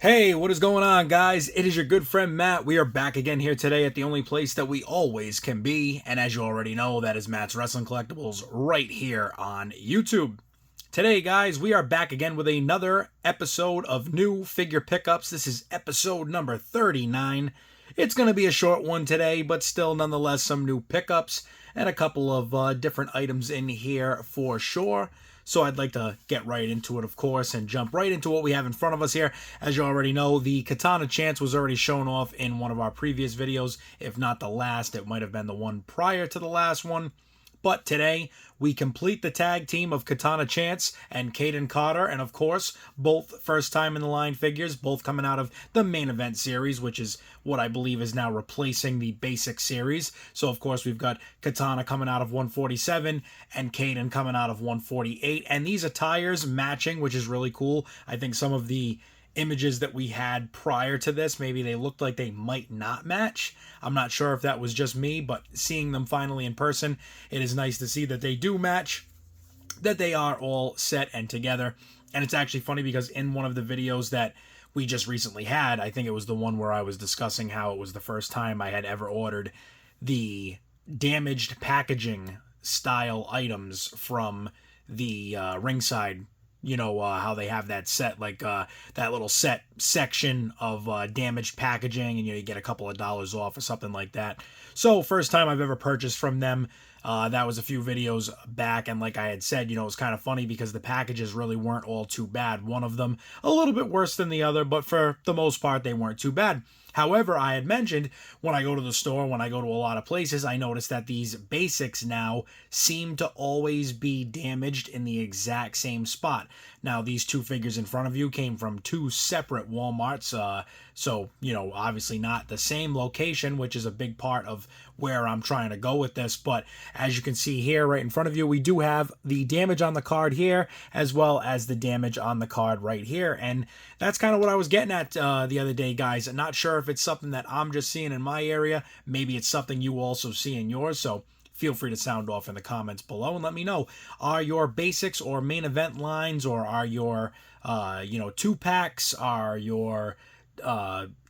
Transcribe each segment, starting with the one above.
Hey, what is going on, guys? It is your good friend Matt. We are back again here today at the only place that we always can be. And as you already know, that is Matt's Wrestling Collectibles right here on YouTube. Today, guys, we are back again with another episode of new figure pickups. This is episode number 39. It's going to be a short one today, but still, nonetheless, some new pickups and a couple of different items in here for sure. So I'd like to get right into it, of course, and jump right into what we have in front of us here. As you already know, the Katana Chance was already shown off in one of our previous videos. If not the last, it might have been the one prior to the last one. But today, we complete the tag team of Katana Chance and Caden Carter, and of course, both first time in the line figures, both coming out of the main event series, which is what I believe is now replacing the basic series. So of course, we've got Katana coming out of 147 and Caden coming out of 148, and these attires matching, which is really cool. I think some of the images that we had prior to this, maybe they looked like they might not match. I'm not sure if that was just me, but seeing them finally in person, it is nice to see that they do match, that they are all set and together. And it's actually funny because in one of the videos that we just recently had, I think it was the one where I was discussing how it was the first time I had ever ordered the damaged packaging style items from the ringside. You know, how they have that set, like that little set section of damaged packaging, and you get a couple of dollars off or something like that. So first time I've ever purchased from them. That was a few videos back, and like I had said, it was kind of funny because the packages really weren't all too bad. One of them a little bit worse than the other, but for the most part, they weren't too bad. However, I had mentioned when I go to the store, when I go to a lot of places, I notice that these basics now seem to always be damaged in the exact same spot. Now, these two figures in front of you came from two separate Walmarts, so, obviously not the same location, which is a big part of where I'm trying to go with this. But as you can see here right in front of you, we do have the damage on the card here, as well as the damage on the card right here. And that's kind of what I was getting at the other day, guys. I'm not sure if it's something that I'm just seeing in my area. Maybe it's something you also see in yours. So feel free to sound off in the comments below and let me know. Are your basics or main event lines, or are your, two packs, are your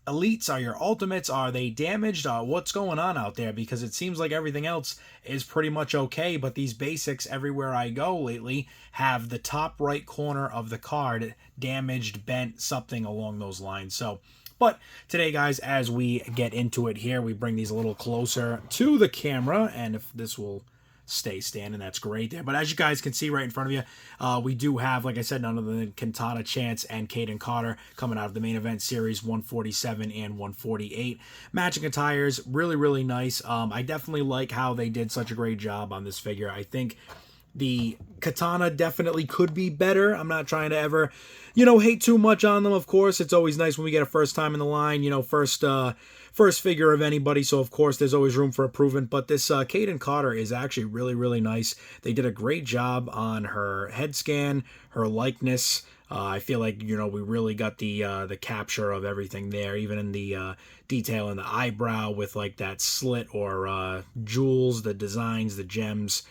elites, are your ultimates, are they damaged? What's going on out there? Because it seems like everything else is pretty much okay, but these basics everywhere I go lately have the top right corner of the card damaged, bent, something along those lines. So but today, guys, as we get into it here, we bring these a little closer to the camera, and if this will stay standing, that's great there. But as you guys can see right in front of you, we do have, like I said, none other than Katana Chance and Caden Carter coming out of the main event series 147 and 148. Matching attires, really, really nice. I definitely like how they did such a great job on this figure. I think the Katana definitely could be better. I'm not trying to ever, hate too much on them. Of course, it's always nice when we get a first time in the line, first figure of anybody. So, of course, there's always room for improvement. But this Caden Carter is actually really, really nice. They did a great job on her head scan, her likeness. I feel like, we really got the capture of everything there, even in the detail in the eyebrow with like that slit or jewels, the designs, the gems.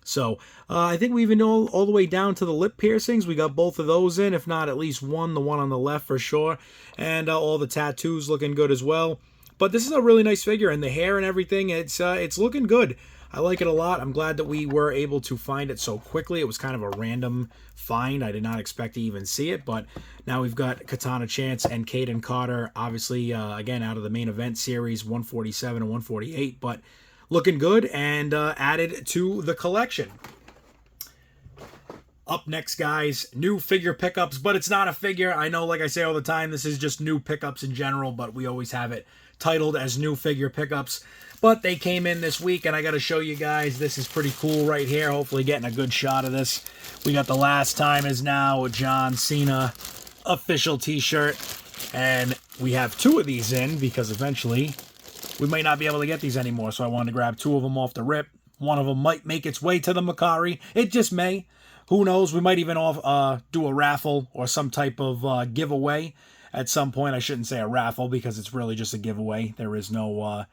So I think we even know all the way down to the lip piercings. We got both of those in, if not at least one, the one on the left for sure. And all the tattoos looking good as well. But this is a really nice figure, and the hair and everything, it's looking good. I like it a lot. I'm glad that we were able to find it so quickly. It was kind of a random find. I did not expect to even see it, but now we've got Katana Chance and Caden Carter, obviously, again, out of the main event series, 147 and 148, but looking good and added to the collection. Up next, guys, new figure pickups, but it's not a figure. I know, like I say all the time, this is just new pickups in general, but we always have it titled as new figure pickups. But they came in this week, and I got to show you guys. This is pretty cool right here. Hopefully getting a good shot of this. We got the Last Time Is Now John Cena official t-shirt, and we have two of these in because eventually we might not be able to get these anymore, so I wanted to grab two of them off the rip. One of them might make its way to the MERCARI. It just may. Who knows? We might even do a raffle or some type of giveaway at some point. I shouldn't say a raffle because it's really just a giveaway. There is no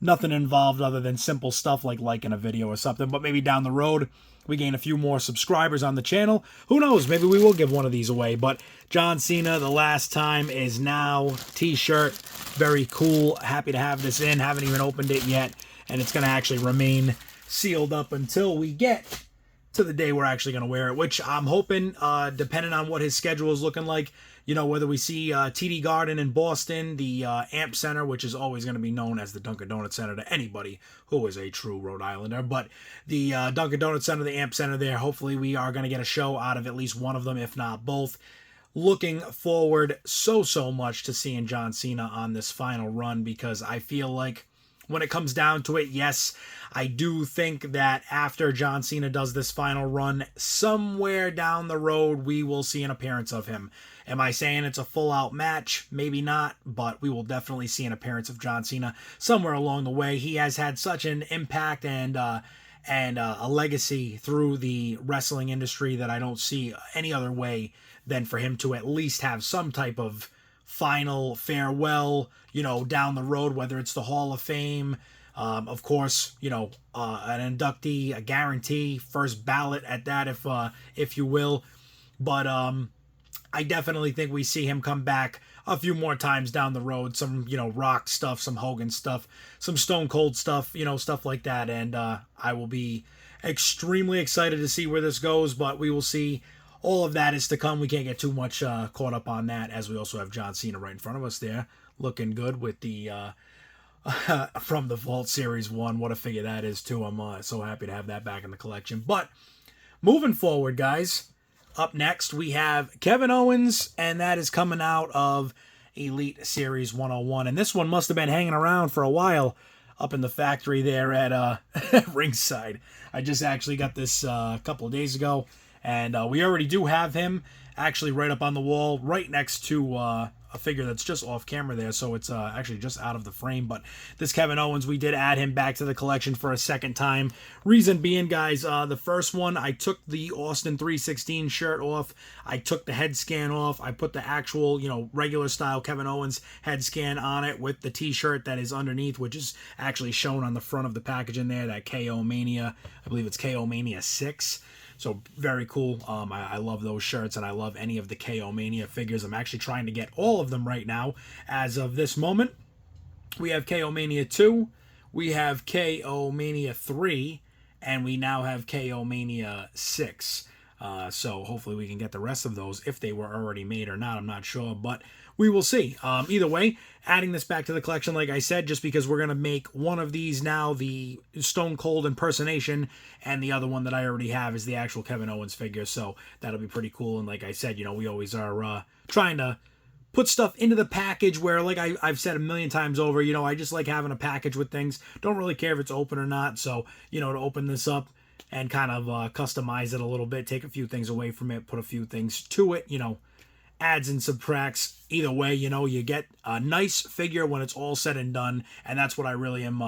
nothing involved other than simple stuff like liking a video or something. But maybe down the road, we gain a few more subscribers on the channel. Who knows? Maybe we will give one of these away. But John Cena, The Last Time, is now t-shirt. Very cool. Happy to have this in. Haven't even opened it yet. And it's going to actually remain sealed up until we get to the day we're actually going to wear it, which I'm hoping, depending on what his schedule is looking like, you know, whether we see TD Garden in Boston, the Amp Center, which is always going to be known as the Dunkin' Donuts Center to anybody who is a true Rhode Islander, but the Dunkin' Donuts Center, the Amp Center there, hopefully we are going to get a show out of at least one of them, if not both. Looking forward so much to seeing John Cena on this final run, because I feel like when it comes down to it, yes, I do think that after John Cena does this final run, somewhere down the road, we will see an appearance of him. Am I saying it's a full-out match? Maybe not, but we will definitely see an appearance of John Cena somewhere along the way. He has had such an impact and a legacy through the wrestling industry that I don't see any other way than for him to at least have some type of final farewell, you know, down the road, whether it's the Hall of Fame, of course, you know, an inductee, a guarantee, first ballot at that, if you will. But I definitely think we see him come back a few more times down the road. Some, you know, Rock stuff, some Hogan stuff, some Stone Cold stuff, you know, stuff like that. And I will be extremely excited to see where this goes, but we will see. All of that is to come. We can't get too much caught up on that, as we also have John Cena right in front of us there, looking good with the from the Vault Series 1. What a figure that is, too. I'm so happy to have that back in the collection. But moving forward, guys, up next we have Kevin Owens, and that is coming out of Elite Series 101. And this one must have been hanging around for a while up in the factory there at ringside. I just actually got this a couple of days ago. And we already do have him actually right up on the wall, right next to a figure that's just off camera there. So it's actually just out of the frame. But this Kevin Owens, we did add him back to the collection for a second time. Reason being, guys, the first one, I took the Austin 316 shirt off. I took the head scan off. I put the actual, you know, regular style Kevin Owens head scan on it with the t-shirt that is underneath, which is actually shown on the front of the package in there, that KO Mania. I believe it's KO Mania 6. So very cool. I love those shirts, and I love any of the KO Mania figures. I'm actually trying to get all of them right now as of this moment. We have KO Mania 2, we have KO Mania 3, and we now have KO Mania 6. So hopefully we can get the rest of those if they were already made or not. I'm not sure, but we will see. Either way, adding this back to the collection, like I said, just because we're going to make one of these now the Stone Cold impersonation, and the other one that I already have is the actual Kevin Owens figure. So that'll be pretty cool. And like I said, you know, we always are trying to put stuff into the package where, like I've said a million times over, you know, I just like having a package with things. Don't really care if it's open or not. So, you know, to open this up and kind of customize it a little bit, take a few things away from it, put a few things to it, you know, adds and subtracts. Either way, you know, you get a nice figure when it's all said and done, and that's what I really am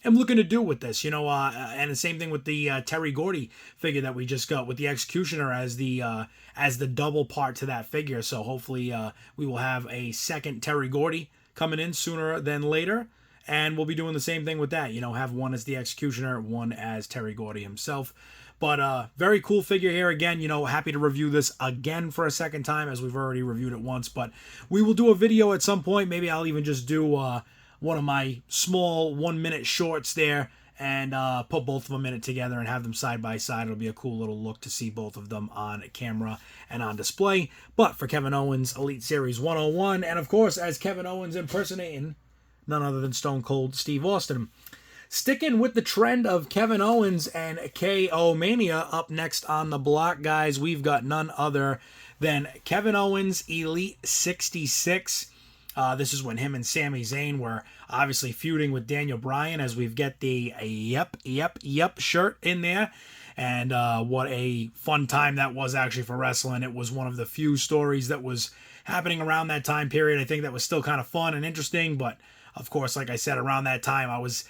looking to do with this, you know, and the same thing with the Terry Gordy figure that we just got with the Executioner as the double part to that figure. So hopefully we will have a second Terry Gordy coming in sooner than later. And we'll be doing the same thing with that. You know, have one as the Executioner, one as Terry Gordy himself. But very cool figure here. Again, you know, happy to review this again for a second time, as we've already reviewed it once. But we will do a video at some point. Maybe I'll even just do one of my small 1-minute shorts there and put both of them in it together and have them side by side. It'll be a cool little look to see both of them on camera and on display. But for Kevin Owens, Elite Series 101, and of course, as Kevin Owens impersonating none other than Stone Cold Steve Austin. Sticking with the trend of Kevin Owens and KO Mania, up next on the block, guys, we've got none other than Kevin Owens Elite 66. This is when him and Sami Zayn were obviously feuding with Daniel Bryan, as we've got the yep shirt in there. And what a fun time that was actually for wrestling. It was one of the few stories that was happening around that time period. I think that was still kind of fun and interesting, but of course, like I said, around that time, I was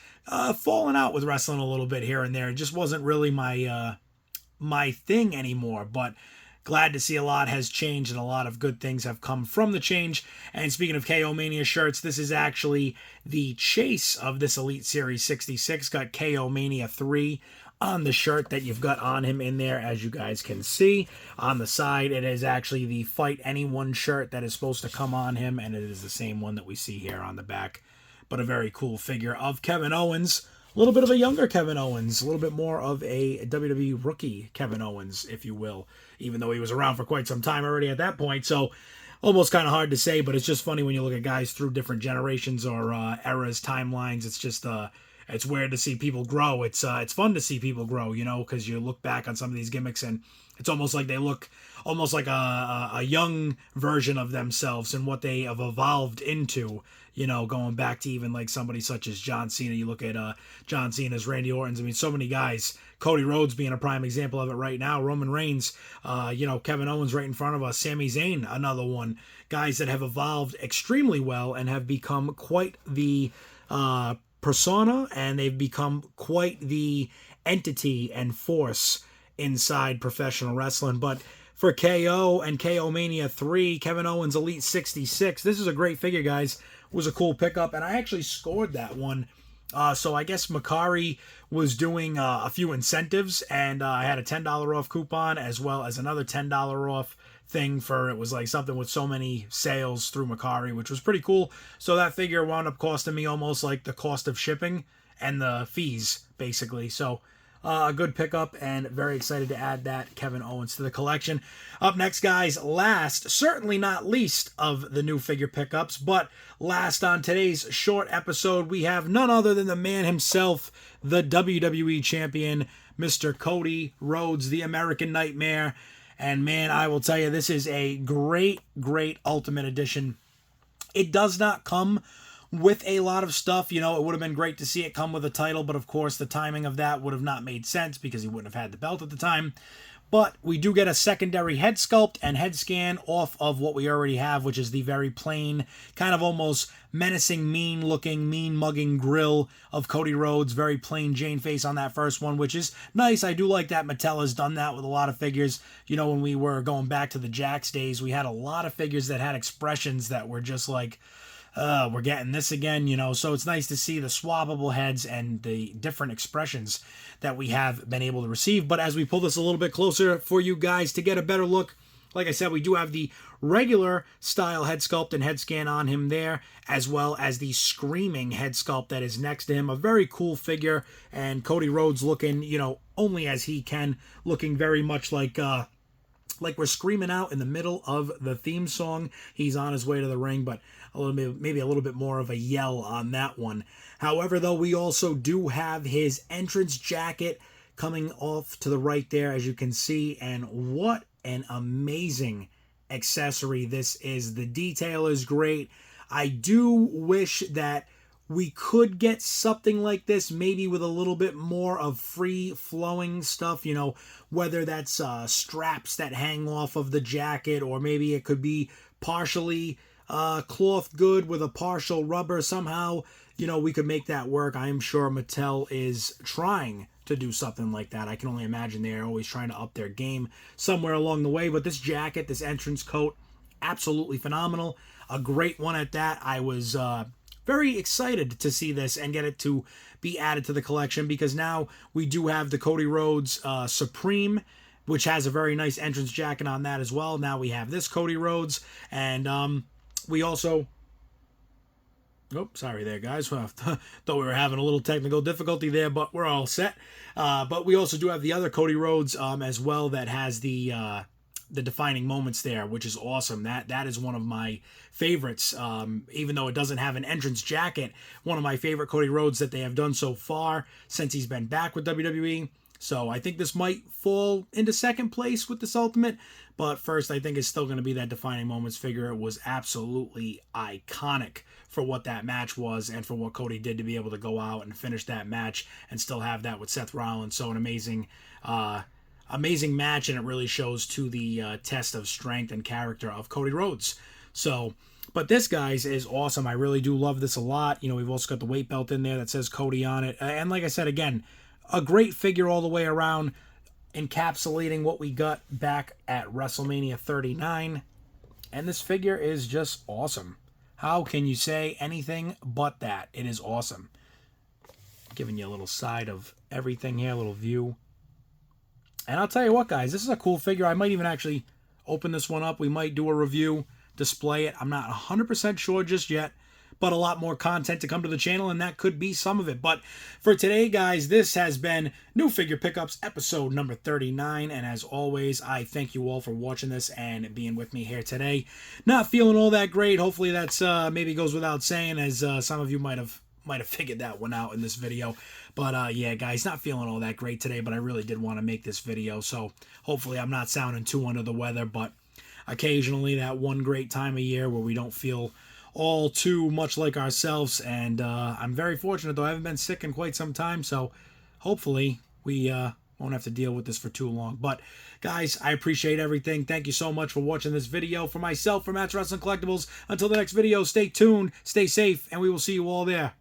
falling out with wrestling a little bit here and there. It just wasn't really my thing anymore. But glad to see a lot has changed and a lot of good things have come from the change. And speaking of KO Mania shirts, this is actually the chase of this Elite Series 66. Got KO Mania 3 on the shirt that you've got on him in there, as you guys can see. On the side, it is actually the Fight Anyone shirt that is supposed to come on him, and it is the same one that we see here on the back. But a very cool figure of Kevin Owens. A little bit of a younger Kevin Owens, a little bit more of a WWE rookie Kevin Owens, if you will, even though he was around for quite some time already at that point. So almost kind of hard to say, but it's just funny when you look at guys through different generations or eras, timelines. It's just it's weird to see people grow. It's fun to see people grow, you know, because you look back on some of these gimmicks and it's almost like they look almost like a young version of themselves and what they have evolved into, you know, going back to even like somebody such as John Cena. You look at John Cena's, Randy Orton's. I mean, so many guys. Cody Rhodes being a prime example of it right now. Roman Reigns, you know, Kevin Owens right in front of us. Sami Zayn, another one. Guys that have evolved extremely well and have become quite the persona, and they've become quite the entity and force inside professional wrestling. But for KO and KO Mania 3, Kevin Owens Elite 66, this is a great figure, guys. It was a cool pickup, and I actually scored that one. So I guess MERCARI was doing a few incentives, and I had a $10 off coupon as well as another $10 off thing for, it was like something with so many sales through MERCARI, which was pretty cool. So that figure wound up costing me almost like the cost of shipping and the fees, basically. So a good pickup, and very excited to add that Kevin Owens to the collection. Up next, guys, last, certainly not least of the new figure pickups, but last on today's short episode, we have none other than the man himself, the WWE Champion, Mr. Cody Rhodes, the American Nightmare. And man, I will tell you, this is a great, great Ultimate Edition. It does not come with a lot of stuff. You know, it would have been great to see it come with a title, but of course the timing of that would have not made sense because he wouldn't have had the belt at the time. But we do get a secondary head sculpt and head scan off of what we already have, which is the very plain, kind of almost menacing, mean-looking, mean-mugging grill of Cody Rhodes. Very plain Jane face on that first one, which is nice. I do like that Mattel has done that with a lot of figures. You know, when we were going back to the Jax days, we had a lot of figures that had expressions that were just like, we're getting this again, you know. So it's nice to see the swappable heads and the different expressions that we have been able to receive. But as we pull this a little bit closer for you guys to get a better look, like I said, we do have the regular style head sculpt and head scan on him there, as well as the screaming head sculpt that is next to him. A very cool figure, and Cody Rhodes looking, you know, only as he can, looking very much like we're screaming out in the middle of the theme song. He's on his way to the ring, but a little bit, maybe a little bit more of a yell on that one. However, though, we also do have his entrance jacket coming off to the right there, as you can see, and what an amazing accessory this is. The detail is great. I do wish that we could get something like this, maybe with a little bit more of free-flowing stuff, you know, whether that's straps that hang off of the jacket, or maybe it could be partially cloth good with a partial rubber. Somehow, you know, we could make that work. I am sure Mattel is trying to do something like that. I can only imagine they're always trying to up their game somewhere along the way. But this jacket, this entrance coat, absolutely phenomenal. A great one at that. I was very excited to see this and get it to be added to the collection, because now we do have the Cody Rhodes Supreme, which has a very nice entrance jacket on that as well. Now we have this Cody Rhodes, and we also... Oh, sorry there, guys. Thought we were having a little technical difficulty there, but we're all set. But we also do have the other Cody Rhodes as well that has the defining moments there, which is awesome. That is one of my favorites. Even though it doesn't have an entrance jacket, one of my favorite Cody Rhodes that they have done so far since he's been back with WWE. So I think this might fall into second place with this Ultimate, but first I think it's still going to be that defining moments figure. It was absolutely iconic for what that match was and for what Cody did to be able to go out and finish that match and still have that with Seth Rollins. So an amazing match, and it really shows to the test of strength and character of Cody Rhodes. So, but this, guys, is awesome. I really do love this a lot. You know, we've also got the weight belt in there that says Cody on it. And like I said, again, a great figure all the way around. encapsulating what we got back at WrestleMania 39. And this figure is just awesome. How can you say anything but that? It is awesome. Giving you a little side of everything here, a little view. And I'll tell you what, guys, this is a cool figure. I might even actually open this one up. We might do a review, display it. I'm not 100% sure just yet, but a lot more content to come to the channel, and that could be some of it. But for today, guys, this has been New Figure Pickups episode number 39, and as always, I thank you all for watching this and being with me here today. Not feeling all that great. Hopefully that's maybe goes without saying, as some of you might have figured that one out in this video. But yeah, guys, not feeling all that great today, but I really did want to make this video, so hopefully I'm not sounding too under the weather. But occasionally that one great time of year where we don't feel all too much like ourselves, and I'm very fortunate, though I haven't been sick in quite some time, so hopefully we won't have to deal with this for too long. But guys, I appreciate everything. Thank you so much for watching this video. For myself, for Matt's Wrestling Collectibles, until the next video, stay tuned, stay safe, and we will see you all there.